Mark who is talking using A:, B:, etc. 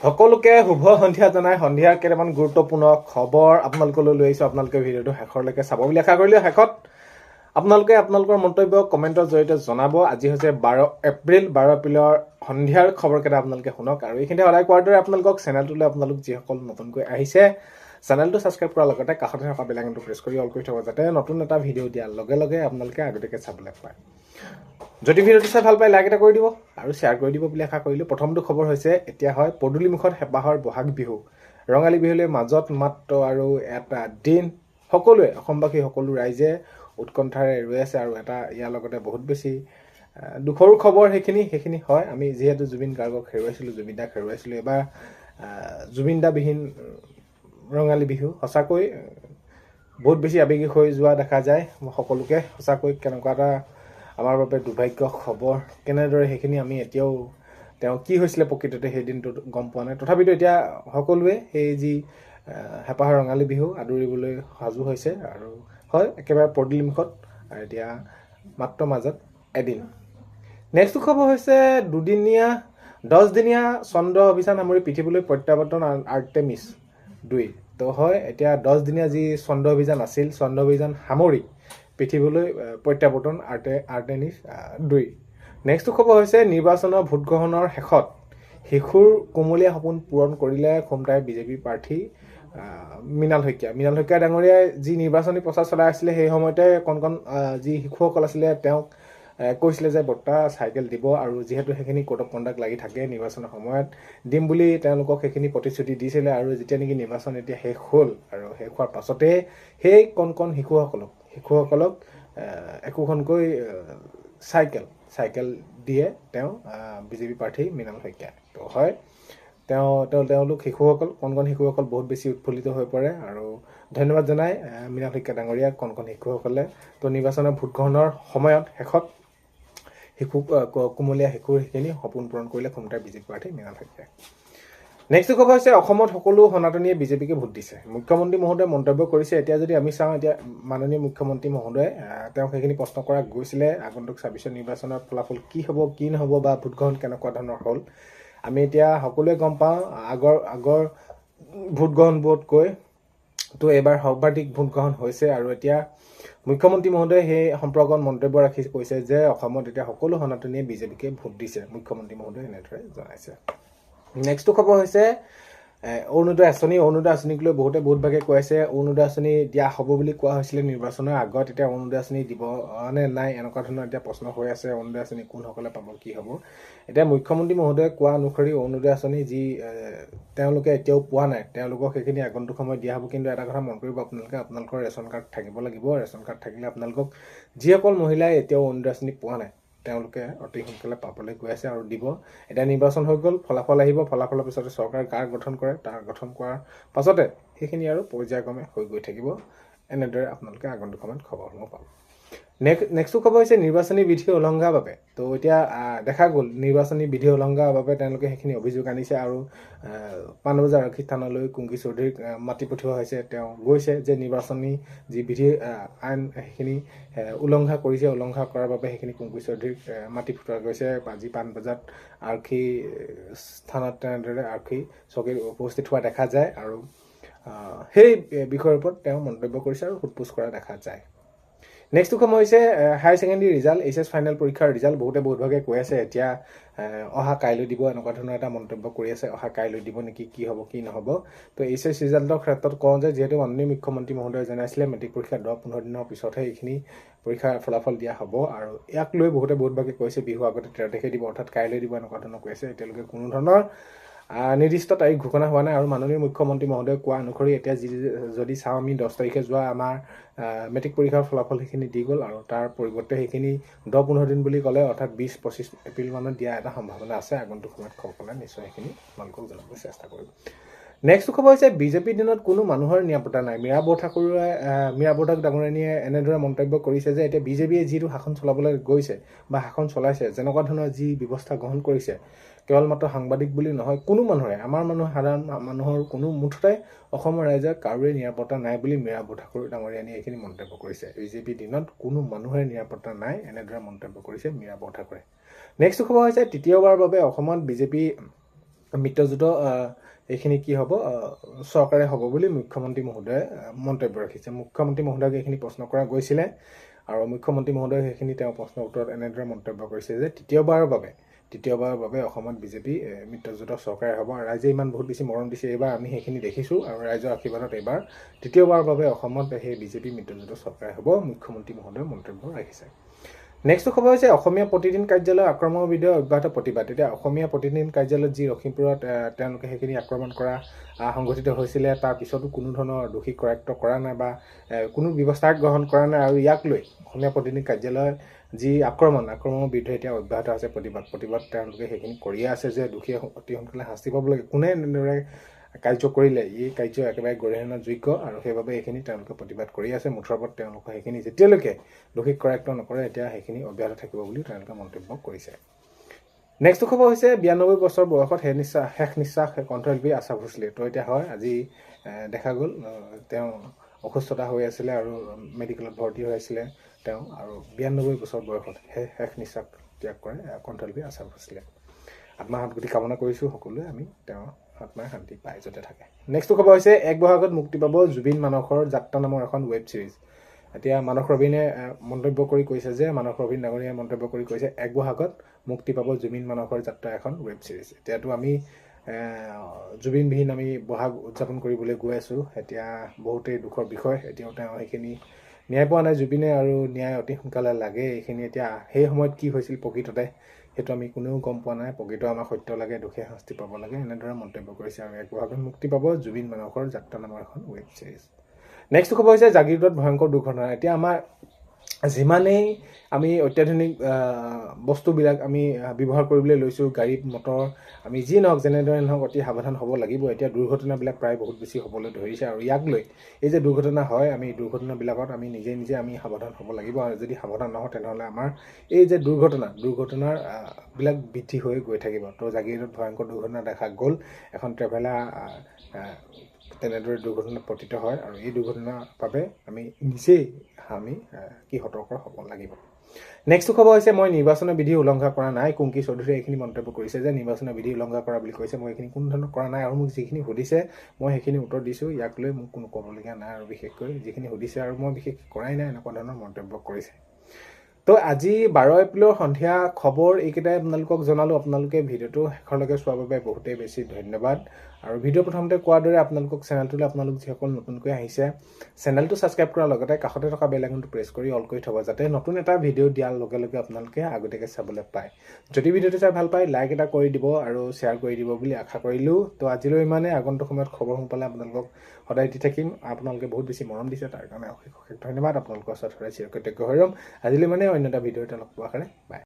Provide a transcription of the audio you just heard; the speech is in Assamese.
A: সকলোকে শুভ সন্ধিয়া জনাই সন্ধিয়াৰ কেইটামান গুৰুত্বপূৰ্ণ খবৰ আপোনালোকলৈ লৈ আহিছোঁ। আপোনালোকে ভিডিঅ'টো শেষলৈকে চাব বুলি আশা কৰিলোঁ। শেষত আপোনালোকে আপোনালোকৰ মন্তব্য কমেণ্টৰ জৰিয়তে জনাব। আজি হৈছে 12 এপ্ৰিল সন্ধিয়াৰ খবৰকেইটা আপোনালোকে শুনক। আৰু এইখিনিতে সদায় কোৱাৰ দৰে আপোনালোকক চেনেলটোলৈ আপোনালোক যিসকল নতুনকৈ আহিছে চেনেলটো ছাবস্ক্ৰাইব কৰাৰ লগতে কাষতে থকা বেল আইকনটো প্ৰেছ কৰি অল কৰি থ'ব, যাতে নতুন এটা ভিডিঅ' দিয়াৰ লগে লগে আপোনালোকে আগতীয়াকৈ চাবলৈ পায়। যদি ভিডিঅ'টো চাই ভাল পায় লাইক এটা কৰি দিব আৰু শ্বেয়াৰ কৰি দিব বুলি আশা কৰিলোঁ। প্ৰথমটো খবৰ হৈছে এতিয়া হয় পদূলিমুখত হেঁপাহৰ বহাগ বিহু। ৰঙালী বিহুলৈ মাজত মাত্ৰ আৰু এটা দিন। সকলোৱে অসমবাসী সকলো ৰাইজে উৎকণ্ঠাৰে ৰৈ আছে আৰু এটা ইয়াৰ লগতে বহুত বেছি দুখৰো খবৰ সেইখিনি হয়। আমি যিহেতু জুবিন গাৰ্গক হেৰুৱাইছিলোঁ, জুবিন দাক হেৰুৱাইছিলোঁ, এবাৰ জুবিন দাবিহীন ৰঙালী বিহু সঁচাকৈ বহুত বেছি আৱেগিক হৈ যোৱা দেখা যায় সকলোকে। সঁচাকৈ কেনেকুৱা এটা আমাৰ বাবে দুৰ্ভাগ্য খবৰ। কেনেদৰে সেইখিনি আমি এতিয়াও তেওঁ কি হৈছিলে প্ৰকৃততে সেই দিনটোত গম পোৱা নাই। তথাপিতো এতিয়া সকলোৱে সেই যি হেঁপাহৰ ৰঙালী বিহু আদৰিবলৈ সাজু হৈছে আৰু হয় একেবাৰে পদূলিমুখত আৰু এতিয়া মাত্ৰ মাজত এদিন। নেক্সটটো খবৰ হৈছে 10 দিনীয়া চন্দ্ৰ অভিযান সামৰি পৃথিৱীলৈ প্ৰত্যাৱৰ্তন আৰ্টেমিছ 2। তো হয় এতিয়া 10 দিনীয়া যি চন্দ্ৰ অভিযান আছিল, চন্দ্ৰ অভিযান সামৰি পৃথিৱীলৈ প্ৰত্যাৱৰ্তন আৰ্টেমিছ 2। নেক্সটটো খবৰ হৈছে নিৰ্বাচনৰ ভোটগ্ৰহণৰ শেষত শিশুৰ কোমলীয়া সপোন পূৰণ কৰিলে খুমটাই বিজেপি প্ৰাৰ্থী মৃণাল শইকীয়া। মৃণাল শইকীয়া ডাঙৰীয়াই যি নিৰ্বাচনী প্ৰচাৰ চলাই আছিলে সেই সময়তে কণ যি শিশুসকল আছিলে তেওঁক কৈছিলে যে বৰ্তা চাইকেল দিব, আৰু যিহেতু সেইখিনি কোড অফ কণ্ডাক্ট লাগি থাকে নিৰ্বাচনৰ সময়ত দিম বুলি তেওঁলোকক সেইখিনি প্ৰতিশ্ৰুতি দিছিলে। আৰু যেতিয়া নেকি নিৰ্বাচন এতিয়া শেষ হ'ল আৰু শেষ হোৱাৰ পাছতে সেই কণ শিশুসকলক একোখনকৈ চাইকেল দিয়ে তেওঁ বিজেপি প্ৰাৰ্থী মৃণাল শইকীয়াই। তো হয় তেওঁলোক শিশুসকল কণ শিশুসকল বহুত বেছি উৎফুল্লিত হৈ পৰে আৰু ধন্যবাদ জনাই মৃণাল শইকীয়া ডাঙৰীয়াক কণ শিশুসকলে। তো নিৰ্বাচনৰ ভোটগ্ৰহণৰ সময়ত শেষত কোমলীয়া শিশুৰ সেইখিনি সপোন পূৰণ কৰিলে খুমটাই বিজেপি প্ৰাৰ্থী মৃণাল শইকীয়াই। নেক্সট খবৰ হৈছে অসমত সকলো সনাতনীয়ে বিজেপিকে ভোট দিছে। মুখ্যমন্ত্ৰী মহোদয়ে মন্তব্য কৰিছে। এতিয়া যদি আমি চাওঁ, এতিয়া মাননীয় মুখ্যমন্ত্ৰী মহোদয়ে তেওঁক সেইখিনি প্ৰশ্ন কৰা গৈছিলে আগন্তুক 26 নিৰ্বাচনৰ ফলাফল কি হ'ব কি নহ'ব বা ভোটগ্ৰহণ কেনেকুৱা ধৰণৰ হ'ল। আমি এতিয়া সকলোৱে গম পাওঁ আগৰ ভোটগ্ৰহণবোৰতকৈ তো এইবাৰ সৰ্বাধিক ভোটগ্ৰহণ হৈছে। আৰু এতিয়া মুখ্যমন্ত্ৰী মহোদয়ে সেই সম্পৰ্কত মন্তব্য ৰাখি কৈছে যে অসমত এতিয়া সকলো সনাতনীয়ে বিজেপিকে ভোট দিছে। মুখ্যমন্ত্ৰী মহোদয়ে এনেদৰে জনাইছে। নেক্সটটো খবৰ হৈছে অৰুণোদয় আঁচনিক লৈ বহুত ভাগে কৈ আছে অৰুণোদয় আঁচনি দিয়া হ'ব বুলি কোৱা হৈছিলে নিৰ্বাচনৰ আগত। এতিয়া অৰুণোদয় আঁচনি দিব নে নাই এনেকুৱা ধৰণৰ এতিয়া প্ৰশ্ন হৈ আছে। অৰুণোদয় আঁচনি কোনসকলে পাব কি হ'ব। এতিয়া মুখ্যমন্ত্ৰী মহোদয়ে কোৱা অনুসৰি অৰুণোদয় আঁচনি যি তেওঁলোকে এতিয়াও পোৱা নাই তেওঁলোকক সেইখিনি আগন্তুক সময়ত দিয়া হ'ব। কিন্তু এটা কথা মন কৰিব আপোনালোকৰ ৰেচন কাৰ্ড থাকিব লাগিব। ৰেচন কাৰ্ড থাকিলে আপোনালোকক যিসকল মহিলাই এতিয়াও অৰুণোদয় আঁচনি পোৱা নাই তেওঁলোকে অতি সোনকালে পাবলৈ গৈ আছে আৰু দিব। এতিয়া নিৰ্বাচন হৈ গ'ল, ফলাফল আহিব, ফলাফলৰ পিছতে চৰকাৰ গঠন কৰে, তাৰ গঠন কৰাৰ পাছতে সেইখিনি আৰু পৰ্যায়ক্ৰমে হৈ গৈ থাকিব। এনেদৰে আপোনালোকে আগন্তুক সময়ত খবৰসমূহ পাব। নেক্সটটো খবৰ হৈছে নিৰ্বাচনী বিধি উলংঘাৰ বাবে। তো এতিয়া দেখা গ'ল নিৰ্বাচনী বিধি উলংঘাৰ বাবে তেওঁলোকে সেইখিনি অভিযোগ আনিছে আৰু পাণবজাৰ আৰক্ষী থানালৈ কুংকি চৌধুৰীক মাতি পঠিওৱা হৈছে। তেওঁ গৈছে যে নিৰ্বাচনী যি বিধি আইন সেইখিনি উলংঘা কৰাৰ বাবে সেইখিনি কুংকি চৌধুৰীক মাতি পঠিওৱা গৈছে। আজি পাণবজাৰত আৰক্ষী থানাত তেনেদৰে আৰক্ষী চকীত উপস্থিত হোৱা দেখা যায় আৰু সেই বিষয়ৰ ওপৰত তেওঁ মন্তব্য কৰিছে আৰু সোধপোছ কৰা দেখা যায়। নেক্সটটো সময় হৈছে higher secondary result, HS final পৰীক্ষাৰ ৰিজাল্ট। বহুত ভাগে কৈ আছে এতিয়া অহা কাইলৈ দিব, এনেকুৱা ধৰণৰ এটা মন্তব্য কৰি আছে। অহা কাইলৈ দিব নেকি, কি হ'ব কি নহ'ব। তো এইচএছ ৰিজাল্টৰ ক্ষেত্ৰত কওঁ যে যিহেতু মাননীয় মুখ্যমন্ত্ৰী মহোদয়ে জনাইছিলে মেট্ৰিক পৰীক্ষা 10-15 দিনৰ পিছতহে এইখিনি পৰীক্ষাৰ ফলাফল দিয়া হ'ব। আৰু ইয়াক লৈ বহুত ভাগে কৈছে বিহু আগতে 13 তাৰিখে দিব, অৰ্থাৎ কাইলৈ দিব এনেকুৱা ধৰণৰ কৈ আছে। এতিয়ালৈকে কোনো ধৰণৰ নিৰ্দিষ্ট তাৰিখ ঘোষণা হোৱা নাই। আৰু মাননীয় মুখ্যমন্ত্ৰী মহোদয়ে কোৱা অনুসৰি এতিয়া যদি চাওঁ আমি 10 তাৰিখে যোৱা আমাৰ মেট্ৰিক পৰীক্ষাৰ ফলাফল সেইখিনি দি গ'ল আৰু তাৰ পৰিৱৰ্তে সেইখিনি 10-15 দিন বুলি ক'লে, অৰ্থাৎ 20-25 এপ্ৰিল মানত দিয়া এটা সম্ভাৱনা আছে। আগন্তুক সময়ত খবৰ পালে নিশ্চয় সেইখিনি আপোনালোকক জনাবলৈ চেষ্টা কৰিম। নেক্সট খবৰ হৈছে বিজেপিৰ দিনত কোনো মানুহৰ নিৰাপত্তা নাই। মীৰা বৰঠাকুৰ ডাঙৰীয়ানীয়ে এনেদৰে মন্তব্য কৰিছে যে এতিয়া বিজেপিয়ে যিটো শাসন চলাবলৈ গৈছে বা শাসন চলাইছে, যেনেকুৱা ধৰণৰ যি ব্যৱস্থা গ্ৰহণ কৰিছে, কেৱল মাত্ৰ সাংবাদিক বুলি নহয়, কোনো মানুহৰে আমাৰ সাধাৰণ মানুহৰ কোনো মুঠতে অসমৰ ৰাইজৰ কাৰোৰে নিৰাপত্তা নাই বুলি মীৰা বৰঠাকুৰ ডাঙৰীয়ানীয়ে এইখিনি মন্তব্য কৰিছে। বিজেপিৰ দিনত কোনো মানুহৰে নিৰাপত্তা নাই এনেদৰে মন্তব্য কৰিছে মীৰা বৰঠাকুৰে। নেক্সট খবৰ হৈছে তৃতীয়বাৰৰ বাবে অসমত বিজেপি মিত্ৰজোঁট এইখিনি কি হ'ব চৰকাৰে হ'ব বুলি মুখ্যমন্ত্ৰী মহোদয়ে মন্তব্য ৰাখিছে। মুখ্যমন্ত্ৰী মহোদয়ক এইখিনি প্ৰশ্ন কৰা গৈছিলে আৰু মুখ্যমন্ত্ৰী মহোদয়ে সেইখিনি তেওঁ প্ৰশ্নৰ উত্তৰত এনেদৰে মন্তব্য কৰিছে যে তৃতীয়বাৰৰ বাবে অসমত বিজেপি মিত্ৰজোঁটৰ চৰকাৰে হ'ব। ৰাইজে ইমান বহুত বেছি মৰম দিছে, এইবাৰ আমি সেইখিনি দেখিছোঁ আৰু ৰাইজৰ আশীৰ্বাদত এইবাৰ তৃতীয়বাৰৰ বাবে অসমত সেই বিজেপি মিত্ৰজোঁটৰ চৰকাৰে হ'ব, মুখ্যমন্ত্ৰী মহোদয়ে মন্তব্য ৰাখিছে। নেক্সট খবৰ হৈছে অসমীয়া প্ৰতিদিন কাৰ্যালয় আক্ৰমণৰ বিৰুদ্ধে অব্যাহত প্ৰতিবাদ। এতিয়া অসমীয়া প্ৰতিদিন কাৰ্যালয়ত যি লখিমপুৰত তেওঁলোকে সেইখিনি আক্ৰমণ কৰা সংঘটিত হৈছিলে, তাৰ পিছতো কোনো ধৰণৰ দোষী কৰায়ত্ব কৰা নাই বা কোনো ব্যৱস্থা গ্ৰহণ কৰা নাই আৰু ইয়াক লৈ অসমীয়া প্ৰতিদিন কাৰ্যালয়ৰ যি আক্ৰমণৰ বিৰুদ্ধে এতিয়া অব্যাহত আছে প্ৰতিবাদ তেওঁলোকে সেইখিনি কৰিয়ে আছে যে দোষীয়ে অতি সোনকালে শাস্তি পাব লাগে। কোনে এনেদৰে কাৰ্য কৰিলে এই কাৰ্য একেবাৰে গৰিহণাযোগ্য আৰু সেইবাবে এইখিনি তেওঁলোকে প্ৰতিবাদ কৰি আছে। মুঠৰ ওপৰত তেওঁলোকে সেইখিনি যেতিয়ালৈকে দোষীক কৰায়ত্ব নকৰে এতিয়া সেইখিনি অব্যাহত থাকিব বুলি তেওঁলোকে মন্তব্য কৰিছে। নেক্সট খবৰ হৈছে 92 বছৰ বয়সত শেষ নিশ্বাস কণ্ঠশিল্পী আশা ভোছলে। তো এতিয়া হয় আজি দেখা গ'ল তেওঁ অসুস্থতা হৈ আছিলে আৰু মেডিকেলত ভৰ্তি হৈ আছিলে তেওঁ, আৰু 92 বছৰ বয়সত শেষ নিশ্বাস ত্যাগ কৰে কণ্ঠশিল্পী আশা ভোছলে। আত্মাৰ শান্তি কামনা কৰিছোঁ সকলোৱে, আমি তেওঁৰ আত্মাৰ শান্তি পাই যাতে থাকে। নেক্সট খবৰ হৈছে 1 বহাগত মুক্তি পাব জুবিন মানসৰ যাত্ৰা নামৰ এখন ৱেব ছিৰিজ। এতিয়া মানস ৰবিনে মন্তব্য কৰি কৈছে যে ৰবীন ডাঙৰীয়াই মন্তব্য কৰি কৈছে 1 বহাগত মুক্তি পাব জুবিন মানসৰ যাত্ৰা এখন ৱেব ছিৰিজ। এতিয়াতো আমি জুবিনবিহীন আমি বহাগ উদযাপন কৰিবলৈ গৈ আছোঁ। এতিয়া বহুতেই দুখৰ বিষয়, এতিয়াও তেওঁ সেইখিনি ন্যায় পোৱা নাই জুবিনে, আৰু ন্যায় অতি সোনকালে লাগে। এইখিনি এতিয়া সেই সময়ত কি হৈছিল প্ৰকৃততে সেইটো আমি কোনেও গম পোৱা নাই। প্ৰকৃত আমাৰ সত্য লাগে, দোষীয়ে শাস্তি পাব লাগে, এনেদৰে মন্তব্য কৰিছে। আৰু 1 বহাগত মুক্তি পাব জুবিন মানসৰ যাত্ৰা নামৰ এখন ৱেব ছিৰিজ। নেক্সট খবৰ হৈছে জাগিৰোডত ভয়ংকৰ দুৰ্ঘটনা। এতিয়া আমাৰ যিমানেই আমি অত্যাধুনিক বস্তুবিলাক আমি ব্যৱহাৰ কৰিবলৈ লৈছোঁ, গাড়ী মটৰ আমি যি নহওক যেনেদৰে নহওক অতি সাৱধান হ'ব লাগিব। এতিয়া দুৰ্ঘটনাবিলাক প্ৰায় বহুত বেছি হ'বলৈ ধৰিছে আৰু ইয়াক লৈ এই যে দুৰ্ঘটনা হয়, আমি দুৰ্ঘটনাবিলাকত আমি নিজে আমি সাৱধান হ'ব লাগিব। আৰু যদি সাৱধান নহওঁ তেনেহ'লে আমাৰ এই যে দুৰ্ঘটনাৰ বিলাক বৃদ্ধি হৈ গৈ থাকিব। তো জাগিৰোডত ভয়ংকৰ দুৰ্ঘটনা দেখা গ'ল। এখন ট্ৰেভেলাৰ তেনেদৰে দুৰ্ঘটনাত পতিত হয় আৰু এই দুৰ্ঘটনাৰ বাবে আমি নিজেই সতৰ্ক হ'ব লাগিব। নেক্সট খবৰ হৈছে মই নিৰ্বাচনৰ বিধি উলংঘা কৰা নাই। কুংকি চৌধুৰীয়ে এইখিনি মন্তব্য কৰিছে যে নিৰ্বাচনৰ বিধি উলংঘা কৰা বুলি কৈছে। মই এইখিনি কোনো ধৰণৰ কৰা নাই আৰু মোক যিখিনি সুধিছে মই সেইখিনি উত্তৰ দিছোঁ। ইয়াক লৈ মোক কোনো ক'বলগীয়া নাই আৰু বিশেষকৈ যিখিনি সুধিছে আৰু মই বিশেষ কৰাই নাই এনেকুৱা ধৰণৰ মন্তব্য কৰিছে। তো আজি 12 এপ্ৰিলৰ সন্ধিয়া খবৰ এইকেইটাই আপোনালোকক জনালোঁ। আপোনালোকে ভিডিঅ'টো শেষলৈকে চোৱাৰ বাবে বহুতেই বেছি ধন্যবাদ। আৰু ভিডিঅ' প্ৰথমতে কোৱাৰ দৰে আপোনালোকক চেনেলটোলৈ আপোনালোক যিসকল নতুনকৈ আহিছে চেনেলটো ছাবস্ক্ৰাইব কৰাৰ লগতে কাষতে থকা বেল আইকনটো প্ৰেছ কৰি অল কৰি থ'ব, যাতে নতুন এটা ভিডিঅ' দিয়াৰ লগে লগে আপোনালোকে আগতীয়াকৈ চাবলৈ পায়। যদি ভিডিঅ'টো চাই ভাল পায় লাইক এটা কৰি দিব আৰু শ্বেয়াৰ কৰি দিব বুলি আশা কৰিলোঁ। তো আজিলৈ ইমানে। আগন্তুক সময়ত খবৰসমূহ পালে আপোনালোকক সদায় দি থাকিম। আপোনালোকে বহুত বেছি মৰম দিছে, তাৰ কাৰণে অশেষ ধন্যবাদ। আপোনালোকৰ ওচৰত সদায় চিৰকৃতজ্ঞ হৈ ৰ'ম। আজিলৈ মানে অন্য এটা ভিডিঅ'তে লগ পোৱাৰ কাৰণে বাই।